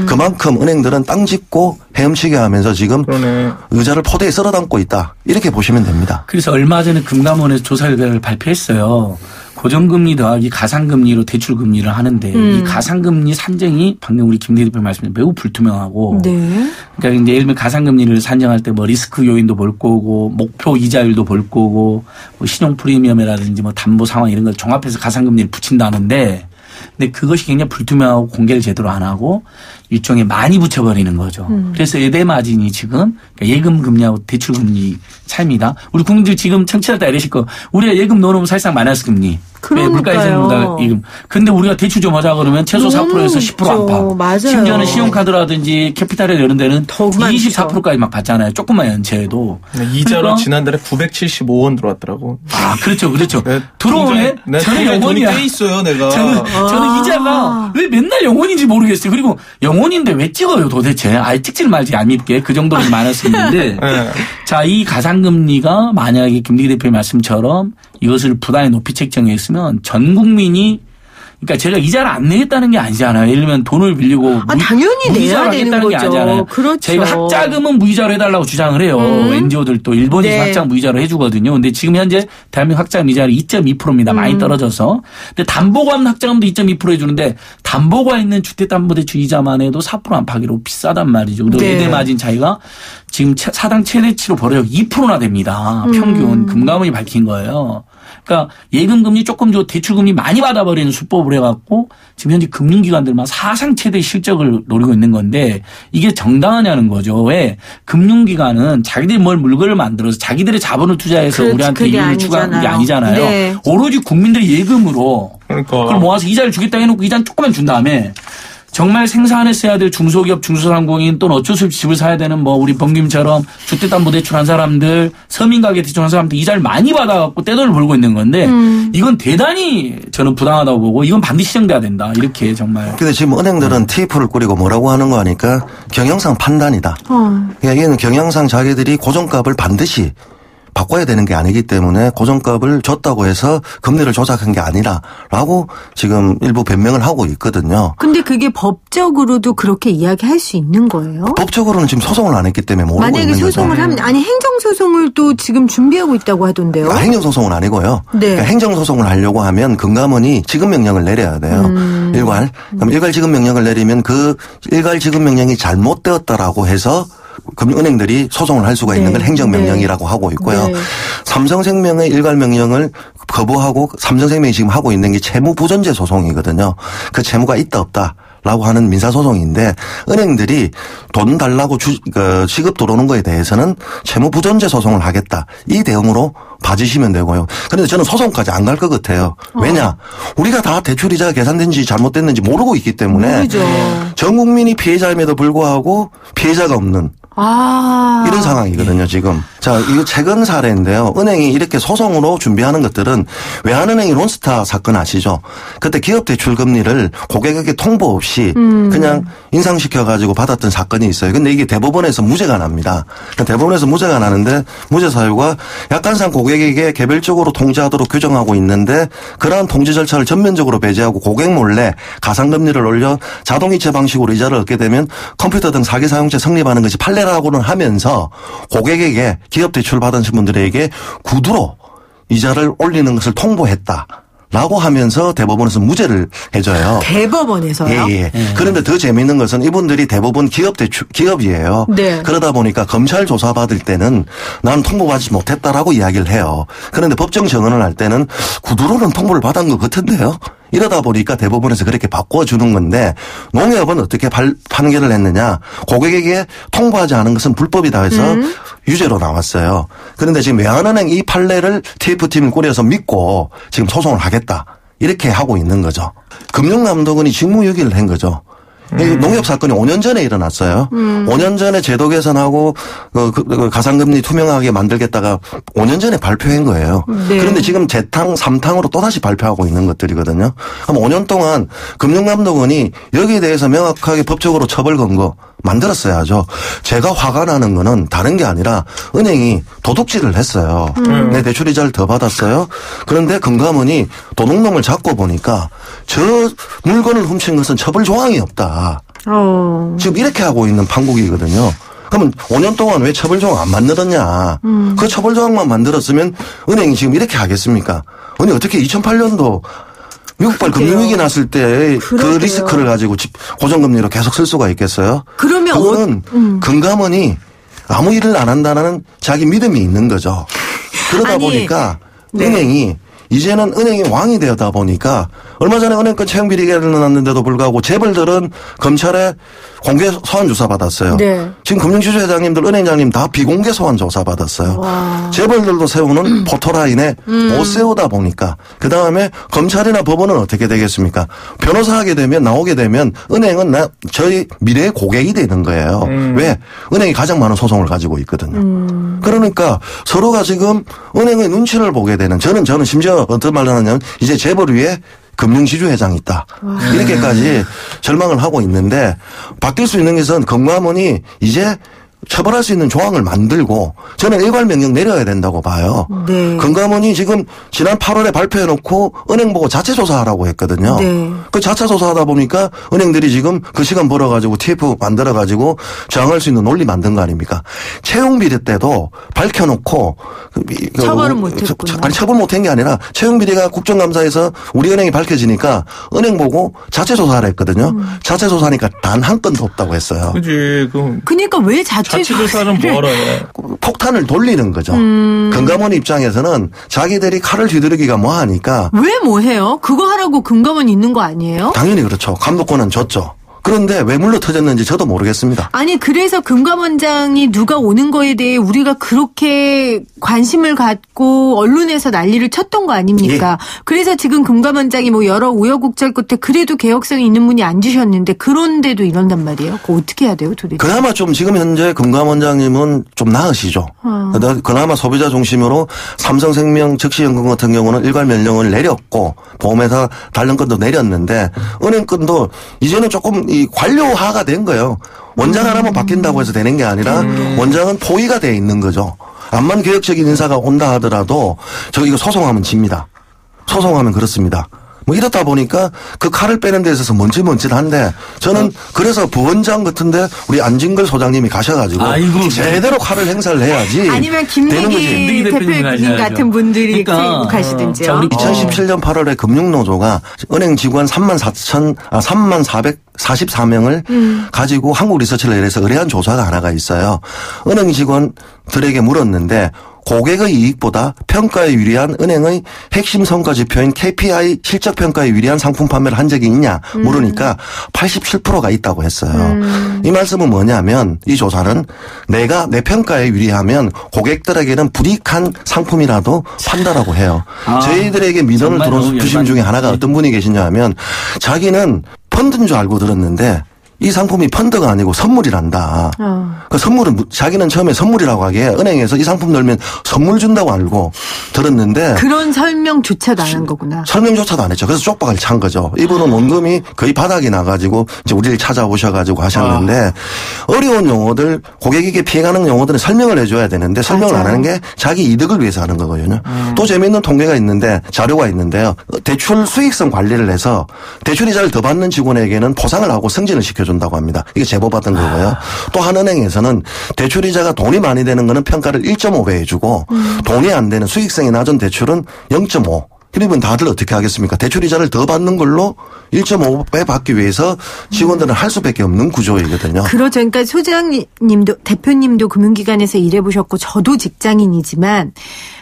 그만큼 은행들은 땅 짓고 헤엄치게 하면서 지금 그러네. 의자를 포대에 썰어 담고 있다. 이렇게 보시면 됩니다. 그래서 얼마 전에 금감원에서 조사 결과를 발표했어요. 고정금리 더하기 가상금리로 대출금리를 하는데 이 가상금리 산정이 방금 우리 김 대표 말씀드린 매우 불투명하고 네. 그러니까 이제 예를 들면 가상금리를 산정할 때 뭐 리스크 요인도 볼 거고 목표 이자율도 볼 거고 뭐 신용 프리미엄이라든지 뭐 담보 상황 이런 걸 종합해서 가상금리를 붙인다는데 근데 그것이 굉장히 불투명하고 공개를 제대로 안 하고 일종의 많이 붙여버리는 거죠. 그래서 예대 마진이 지금 그러니까 예금 금리하고 대출 금리 차이입니다. 우리 국민들 지금 청취자 다 이러실 거 우리가 예금 넣어놓으면 사실상 마이너스 금리. 물가에서 예금. 근데 우리가 대출 좀 하자 그러면 최소 4%에서 10% 안팎. 맞아요. 심지어는 신용카드라든지 캐피탈에 이런 데는 24%까지 막 받잖아요. 조금만 연체해도. 이자로 그러니까 지난달에 975원 들어왔더라고. 아, 그렇죠. 네, 들어오네. 저는 영혼이야. 꽤 있어요, 내가. 저는 이자가 왜 맨날 영혼인지 모르겠어요. 그리고 영혼인데 왜 찍어요, 도대체? 아예 찍질 말지 안 입게. 그 정도는 마이너스 있는데. 네. 자, 이 가상금리가 만약에 김대기 대표의 말씀처럼 이것을 부단히 높이 책정했으면 전 국민이 그러니까 제가 이자를 안 내겠다는 게 아니잖아요. 예를 들면 돈을 빌리고 당연히 내야 되는 거죠. 게 아니잖아요. 그렇죠. 저희가 학자금은 무이자로 해달라고 주장을 해요. NGO들도 일본에서 네. 학자금 무이자로 해주거든요. 근데 지금 현재 대한민국 학자금 이자율이 2.2%입니다. 많이 떨어져서. 근데 담보관 학자금도 2.2% 해주는데 담보가 있는 주택담보대출 이자만 해도 4% 안팎으로 비싸단 말이죠. 그리고 예대 마진 차이가 지금 사당 최대치로 벌어요. 2%나 됩니다. 평균 금감원이 밝힌 거예요. 그러니까 예금금리 조금 줘 대출금리 많이 받아버리는 수법을 해갖고 지금 현재 금융기관들만 사상 최대 실적을 노리고 있는 건데 이게 정당하냐는 거죠. 왜 금융기관은 자기들이 뭘 물건을 만들어서 자기들의 자본을 투자해서 우리한테 이익을 추구하는 게 아니잖아요. 네. 오로지 국민들의 예금으로 그걸 모아서 이자를 주겠다 해놓고 이자는 조금만 준 다음에 정말 생산했어야 될 중소기업, 중소상공인 또는 어쩔 수 없이 집을 사야 되는 뭐 우리 범김처럼 주택담보대출한 사람들, 서민가게 대출한 사람들 이자를 많이 받아갖고 떼돈을 벌고 있는 건데 이건 대단히 저는 부당하다고 보고 이건 반드시 시정돼야 된다. 이렇게 정말. 근데 지금 은행들은 TF를 꾸리고 뭐라고 하는 거 하니까 경영상 판단이다. 그러니까 이게는 경영상 자기들이 고정값을 반드시 바꿔야 되는 게 아니기 때문에 고정값을 줬다고 해서 금리를 조작한 게 아니라라고 지금 일부 변명을 하고 있거든요. 근데 그게 법적으로도 그렇게 이야기할 수 있는 거예요? 법적으로는 지금 소송을 안 했기 때문에 모르고 있는 거죠. 만약에 소송을 하면 행정소송을 또 지금 준비하고 있다고 하던데요. 행정소송은 아니고요. 네. 그러니까 행정소송을 하려고 하면 금감원이 지급명령을 내려야 돼요. 일괄. 그럼 일괄 지급명령을 내리면 그 일괄 지급명령이 잘못되었다라고 해서 금융은행들이 소송을 할 수가 있는 걸 행정명령이라고 하고 있고요. 삼성생명의 일괄명령을 거부하고 삼성생명이 지금 하고 있는 게 채무부존재 소송이거든요. 그 채무가 있다 없다. 라고 하는 민사소송인데 은행들이 돈 달라고 시급 들어오는 거에 대해서는 채무부존재 소송을 하겠다. 이 대응으로 봐주시면 되고요. 그런데 저는 소송까지 안 갈 것 같아요. 왜냐? 우리가 다 대출이자가 계산된지 잘못됐는지 모르고 있기 때문에 모르죠. 전 국민이 피해자임에도 불구하고 피해자가 없는 이런 상황이거든요, 지금. 자, 이거 최근 사례인데요. 은행이 이렇게 소송으로 준비하는 것들은 외환은행이 론스타 사건 아시죠? 그때 기업 대출 금리를 고객에게 통보 없이 그냥 인상시켜가지고 받았던 사건이 있어요. 근데 이게 대법원에서 무죄가 납니다. 대법원에서 무죄가 나는데 무죄 사유가 약관상 고객에게 개별적으로 통지하도록 규정하고 있는데 그러한 통지 절차를 전면적으로 배제하고 고객 몰래 가상금리를 올려 자동이체 방식으로 이자를 얻게 되면 컴퓨터 등 사기 사용죄 성립하는 것이 판례라고는 하면서 고객에게 기업 대출 받은 분들에게 구두로 이자를 올리는 것을 통보했다. 라고 하면서 대법원에서 무죄를 해줘요. 대법원에서요? 예. 그런데 더 재미있는 것은 이분들이 대부분 기업이에요. 네. 그러다 보니까 검찰 조사받을 때는 난 통보받지 못했다라고 이야기를 해요. 그런데 법정 증언을 할 때는 구두로는 통보를 받은 것 같은데요. 이러다 보니까 대법원에서 그렇게 바꿔주는 건데 농협은 어떻게 판결을 했느냐. 고객에게 통보하지 않은 것은 불법이다 해서 유죄로 나왔어요. 그런데 지금 외환은행 이 판례를 TF팀을 꾸려서 믿고 지금 소송을 하겠다. 이렇게 하고 있는 거죠. 금융감독원이 직무유기를 한 거죠. 농협 사건이 5년 전에 일어났어요. 5년 전에 제도 개선하고 가상금리 투명하게 만들겠다가 5년 전에 발표한 거예요. 네. 그런데 지금 재탕, 3탕으로 또다시 발표하고 있는 것들이거든요. 그럼 5년 동안 금융감독원이 여기에 대해서 명확하게 법적으로 처벌 건 거 만들었어야죠. 제가 화가 나는 거는 다른 게 아니라 은행이 도둑질을 했어요. 내 대출이자를 더 받았어요. 그런데 금감원이 도둑놈을 잡고 보니까 저 물건을 훔친 것은 처벌 조항이 없다. 지금 이렇게 하고 있는 판국이거든요. 그러면 5년 동안 왜 처벌 조항 안 만들었냐. 그 처벌 조항만 만들었으면 은행이 지금 이렇게 하겠습니까? 아니 어떻게 2008년도 미국발 금융위기 났을 때 그 리스크를 가지고 고정금리로 계속 쓸 수가 있겠어요? 그러면 그거는 금감원이 아무 일을 안 한다는 자기 믿음이 있는 거죠. 그러다 보니까 네. 은행이 이제는 은행이 왕이 되다 보니까 얼마 전에 은행권 채용 비리가 일어났는데도 불구하고 재벌들은 검찰에 공개 소환 조사 받았어요. 네. 지금 금융지주 회장님들, 은행장님 다 비공개 소환 조사 받았어요. 와. 재벌들도 세우는 포토라인에 못 세우다 보니까 그다음에 검찰이나 법원은 어떻게 되겠습니까? 변호사 하게 되면 나오게 되면 은행은 저희 미래의 고객이 되는 거예요. 왜? 은행이 가장 많은 소송을 가지고 있거든요. 그러니까 서로가 지금 은행의 눈치를 보게 되는 저는 심지어 어떤 말을 하냐면 이제 재벌 위에 금융지주 회장이 있다. 와. 이렇게까지 절망을 하고 있는데 바뀔 수 있는 것은 금감원이 이제 처벌할 수 있는 조항을 만들고 저는 일괄 명령 내려야 된다고 봐요. 네. 금감원이 지금 지난 8월에 발표해놓고 은행 보고 자체 조사하라고 했거든요. 네. 그 자체 조사하다 보니까 은행들이 지금 그 시간 벌어가지고 TF 만들어가지고 저항할 수 있는 논리 만든 거 아닙니까? 채용 비리 때도 밝혀놓고 처벌은 못했구나. 아니 처벌 못한 게 아니라 채용 비리가 국정감사에서 우리 은행이 밝혀지니까 은행 보고 자체 조사를 했거든요. 자체 조사하니까 단 한 건도 없다고 했어요. 그지. 그러니까 왜 자체 조사는 뭐하러 해? 폭탄을 돌리는 거죠. 금감원 입장에서는 자기들이 칼을 휘두르기가 뭐하니까. 왜 뭐해요? 그거 하라고 금감원이 있는 거 아니에요? 당연히 그렇죠. 감독권은 줬죠. 그런데 왜 물러 터졌는지 저도 모르겠습니다. 아니 그래서 금감원장이 누가 오는 거에 대해 우리가 그렇게 관심을 갖고 언론에서 난리를 쳤던 거 아닙니까? 예. 그래서 지금 금감원장이 뭐 여러 우여곡절 끝에 그래도 개혁성이 있는 분이 앉으셨는데 그런데도 이런단 말이에요. 그거 어떻게 해야 돼요 도대체? 그나마 좀 지금 현재 금감원장님은 좀 나으시죠. 그나마 소비자 중심으로 삼성생명 즉시연금 같은 경우는 일괄 명령을 내렸고 보험회사 단련권도 내렸는데 은행권도 이제는 조금 이 관료화가 된 거예요. 원장 하나만 바뀐다고 해서 되는 게 아니라 원장은 포위가 돼 있는 거죠. 암만 개혁적인 인사가 온다 하더라도 저 이거 소송하면 집니다. 소송하면 그렇습니다. 뭐 이렇다 보니까 그 칼을 빼는 데 있어서 먼짓한데 저는 그래서 부원장 같은데 우리 안진걸 소장님이 가셔가지고 아이고, 제대로 칼을 행사를 해야지. 아니면 김대기 대표님 같은 분들이 가시든지요. 2017년 8월에 금융노조가 은행 직원 3444명을 가지고 한국리서치를 해서 의뢰한 조사가 하나가 있어요. 은행 직원들에게 물었는데 고객의 이익보다 평가에 유리한 은행의 핵심 성과 지표인 KPI 실적 평가에 유리한 상품 판매를 한 적이 있냐 물으니까 87%가 있다고 했어요. 이 말씀은 뭐냐면 이 조사는 내가 내 평가에 유리하면 고객들에게는 불이익한 상품이라도 판다라고 해요. 저희들에게 민원을 들어주신 중에 하나가 어떤 분이 계시냐 하면 자기는 펀드인 줄 알고 들었는데 이 상품이 펀드가 아니고 선물이란다. 그 선물은 자기는 처음에 선물이라고 하기에 은행에서 이 상품 넣으면 선물 준다고 알고 들었는데 그런 설명조차도 안 한 거구나. 설명조차도 안 했죠. 그래서 쪽박을 찬 거죠. 이분은 원금이 거의 바닥이 나가지고 이제 우리를 찾아오셔가지고 하셨는데 어려운 용어들 고객에게 피해가는 용어들은 설명을 해줘야 되는데 설명을 안 하는 게 자기 이득을 위해서 하는 거거든요. 또 재미있는 통계가 있는데 자료가 있는데요. 대출 수익성 관리를 해서 대출이자를 더 받는 직원에게는 보상을 하고 승진을 시켜줘. 다고 합니다. 이게 제보받은 거고요. 또 한은행에서는 대출이자가 돈이 많이 되는 거는 평가를 1.5배 해주고 돈이 안 되는 수익성이 낮은 대출은 0.5 그러면 다들 어떻게 하겠습니까? 대출이자를 더 받는 걸로 1.5배 받기 위해서 직원들은 할 수밖에 없는 구조이거든요. 그렇죠. 그러니까 소장님도 대표님도 금융기관에서 일해보셨고 저도 직장인이지만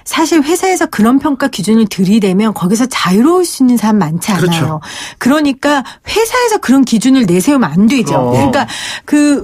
사실 회사에서 그런 평가 기준을 들이대면 거기서 자유로울 수 있는 사람 많지 않아요. 그렇죠. 그러니까 회사에서 그런 기준을 내세우면 안 되죠. 그러니까 그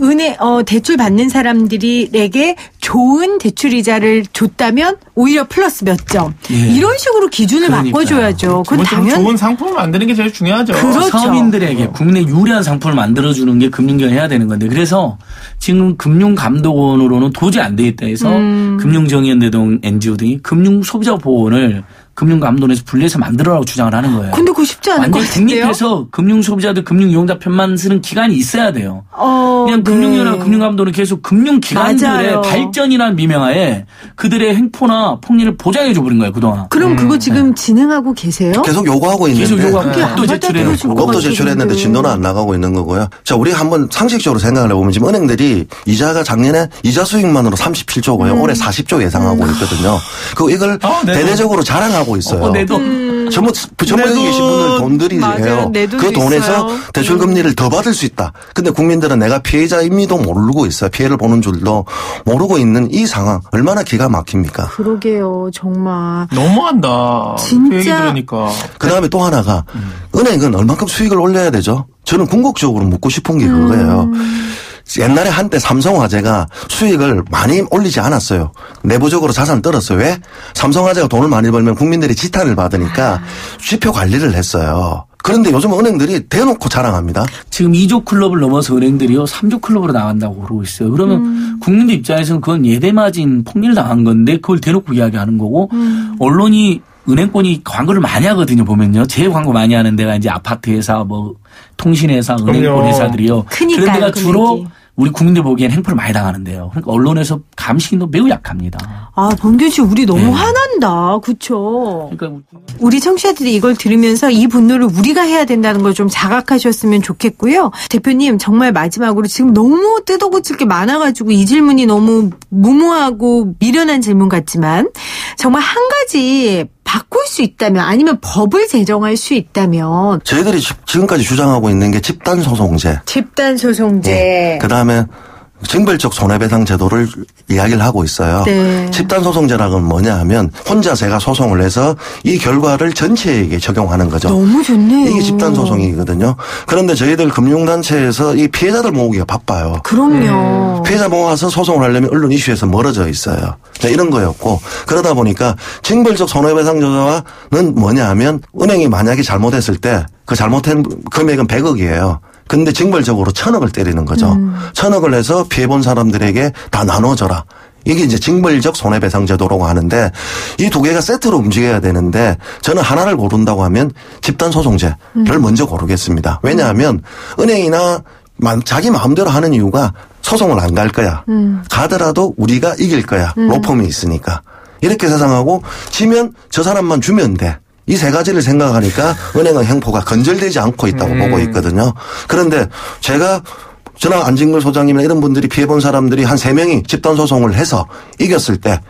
대출 받는 사람들에게 좋은 대출이자를 줬다면 오히려 플러스 몇 점. 이런 식으로 기준을 바꿔줘야죠. 그건 당연히 좋은 상품을 만드는 게 제일 중요하죠. 그렇죠. 서민들에게 국내 유리한 상품을 만들어주는 게 금융기관이 해야 되는 건데 그래서 지금 금융감독원으로는 도저히 안 되겠다 해서 금융정의연대동 NGO 등이 금융소비자보호원을 금융감독원에서 분리해서 만들어라고 주장을 하는 거예요. 근데 그거 쉽지 않은 것 완전히 같은데요. 독립해서 금융소비자들 금융이용자 편만 쓰는 기관이 있어야 돼요. 그냥 네. 금융위원회와 금융감독원은 계속 금융기관들의 맞아요. 발전이라는 미명하에 그들의 행포나 폭리를 보장해 줘버린 거예요 그동안. 그럼 그거 지금 진행하고 계세요? 계속 요구하고 있는데. 계속 요구하고 법도 제출해놓고. 법도 제출했는데 진도는 안 나가고 있는 거고요. 자, 우리 한번 상식적으로 생각을 해보면 지금 은행들이 이자가 작년에 이자 수익만으로 37조고요. 올해 40조 예상하고 있거든요. 이걸 대대적으로 자랑하고 있어요. 전부 여기 계신 분들 돈들이에요. 그 돈에서 대출 금리를 더 받을 수 있다. 근데 국민들은 내가 피해자임지도 모르고 있어요. 피해를 보는 줄도 모르고 있는 이 상황 얼마나 기가 막힙니까? 그러게요. 정말. 너무한다. 진짜. 그 얘기 들으니까. 그다음에 또 하나가 은행은 얼만큼 수익을 올려야 되죠? 저는 궁극적으로 묻고 싶은 게 그거예요. 옛날에 한때 삼성화재가 수익을 많이 올리지 않았어요. 내부적으로 자산을 떨었어요. 왜? 삼성화재가 돈을 많이 벌면 국민들이 지탄을 받으니까 지표 관리를 했어요. 그런데 요즘 은행들이 대놓고 자랑합니다. 지금 2조 클럽을 넘어서 은행들이요 3조 클럽으로 나간다고 그러고 있어요. 그러면 국민들 입장에서는 그건 예대마진 폭리를 당한 건데 그걸 대놓고 이야기하는 거고 언론이 은행권이 광고를 많이 하거든요. 보면요. 제일 광고 많이 하는 데가 이제 아파트 회사, 통신회사, 은행권 회사들이요. 크니까요, 그런 데가 주로 우리 국민들 보기엔 행포를 많이 당하는데요. 그러니까 언론에서 감시도 매우 약합니다. 아, 범균 씨 우리 너무 화난다. 그렇죠. 그러니까 우리 청취자들이 이걸 들으면서 이 분노를 우리가 해야 된다는 걸 좀 자각하셨으면 좋겠고요. 대표님 정말 마지막으로 지금 너무 뜯어고칠 게 많아가지고 이 질문이 너무 무모하고 미련한 질문 같지만 정말 한 가지 바꿀 수 있다면 아니면 법을 제정할 수 있다면 저희들이 지금까지 주장하고 있는 게 집단소송제. 집단소송제. 네. 그다음에 징벌적 손해배상 제도를 이야기를 하고 있어요. 네. 집단소송제라는 건 뭐냐 하면 혼자 제가 소송을 해서 이 결과를 전체에게 적용하는 거죠. 너무 좋네요. 이게 집단소송이거든요. 그런데 저희들 금융단체에서 이 피해자들 모으기가 바빠요. 그럼요. 피해자 모아서 소송을 하려면 언론 이슈에서 멀어져 있어요. 이런 거였고 그러다 보니까 징벌적 손해배상 제도는 뭐냐 하면 은행이 만약에 잘못했을 때 그 잘못한 금액은 100억이에요. 근데 징벌적으로 1000억을 때리는 거죠. 1000억을 해서 피해본 사람들에게 다 나눠줘라. 이게 이제 징벌적 손해배상 제도라고 하는데 이 두 개가 세트로 움직여야 되는데 저는 하나를 고른다고 하면 집단소송제를 먼저 고르겠습니다. 왜냐하면 은행이나 자기 마음대로 하는 이유가 소송을 안 갈 거야. 가더라도 우리가 이길 거야. 로펌이 있으니까. 이렇게 세상하고 지면 저 사람만 주면 돼. 이 세 가지를 생각하니까 은행의 행포가 건절되지 않고 있다고 보고 있거든요. 그런데 저나 안진걸 소장님이나 이런 분들이 피해본 사람들이 한 3명이 집단소송을 해서 이겼을 때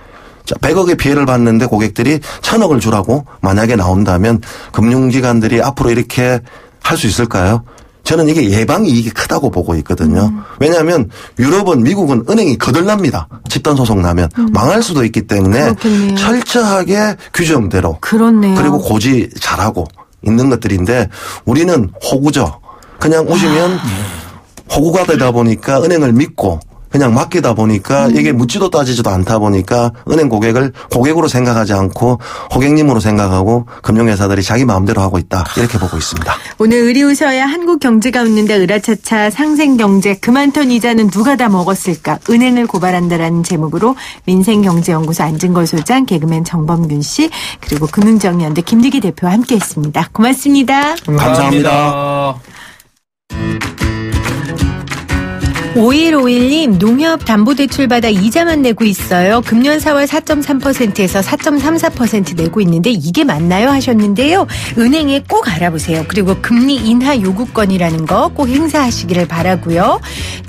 100억의 피해를 봤는데 고객들이 1000억을 주라고 만약에 나온다면 금융기관들이 앞으로 이렇게 할 수 있을까요? 저는 이게 예방 이익이 크다고 보고 있거든요. 왜냐하면 유럽은 미국은 은행이 거덜납니다. 집단소송 나면 망할 수도 있기 때문에 그렇겠네요. 철저하게 규정대로 그렇네요. 그리고 고지 잘하고 있는 것들인데 우리는 호구죠. 그냥 오시면 호구가 되다 보니까 은행을 믿고 그냥 맡기다 보니까 이게 묻지도 따지지도 않다 보니까 은행 고객을 고객으로 생각하지 않고 고객님으로 생각하고 금융회사들이 자기 마음대로 하고 있다. 이렇게 보고 있습니다. 오늘 의리 웃어야 한국 경제가 웃는다 으라차차 상생경제 그만턴 이자는 누가 다 먹었을까 은행을 고발한다라는 제목으로 민생경제연구소 안진걸 소장 개그맨 정범균 씨 그리고 금융정의연대 김득희 대표와 함께했습니다. 고맙습니다. 감사합니다. 5151님, 농협담보대출 받아 이자만 내고 있어요. 금년 4월 4.3%에서 4.34% 내고 있는데 이게 맞나요? 하셨는데요. 은행에 꼭 알아보세요. 그리고 금리 인하 요구권이라는 거 꼭 행사하시기를 바라고요.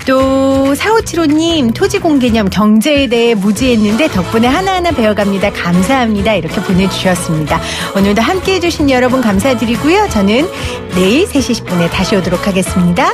또 4575님, 토지공개념 경제에 대해 무지했는데 덕분에 하나하나 배워갑니다. 감사합니다. 이렇게 보내주셨습니다. 오늘도 함께해 주신 여러분 감사드리고요. 저는 내일 3시 10분에 다시 오도록 하겠습니다.